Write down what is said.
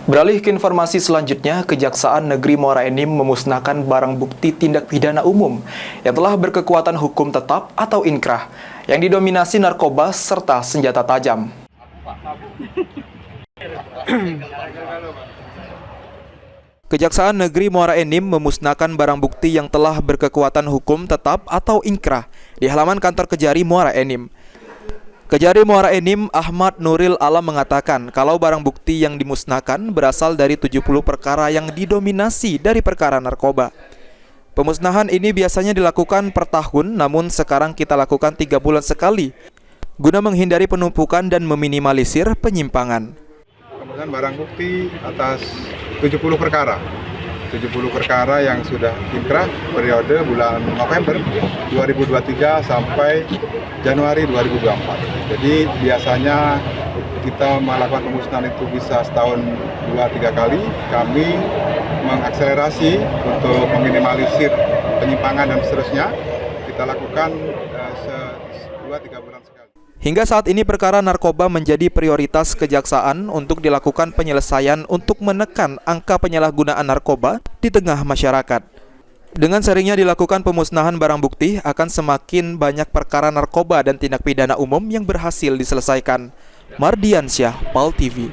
Beralih ke informasi selanjutnya, Kejaksaan Negeri Muara Enim memusnahkan barang bukti tindak pidana umum yang telah berkekuatan hukum tetap atau inkrah, yang didominasi narkoba serta senjata tajam. Kejaksaan Negeri Muara Enim memusnahkan barang bukti yang telah berkekuatan hukum tetap atau inkrah di halaman kantor Kejari Muara Enim. Kejari Muara Enim Ahmad Nuril Alam mengatakan kalau barang bukti yang dimusnahkan berasal dari 70 perkara yang didominasi dari perkara narkoba. Pemusnahan ini biasanya dilakukan per tahun, namun sekarang kita lakukan 3 bulan sekali, guna menghindari penumpukan dan meminimalisir penyimpangan. Kemudian barang bukti atas 70 perkara. 70 perkara yang sudah inkrah periode bulan November 2023 sampai Januari 2024. Jadi biasanya kita melakukan pemusnahan itu bisa setahun 2-3 kali. Kami mengakselerasi untuk meminimalisir penyimpangan dan seterusnya. Kita lakukan 2-3 bulan sekali. Hingga saat ini perkara narkoba menjadi prioritas kejaksaan untuk dilakukan penyelesaian untuk menekan angka penyalahgunaan narkoba di tengah masyarakat. Dengan seringnya dilakukan pemusnahan barang bukti, akan semakin banyak perkara narkoba dan tindak pidana umum yang berhasil diselesaikan. Mardiansyah, PAL TV.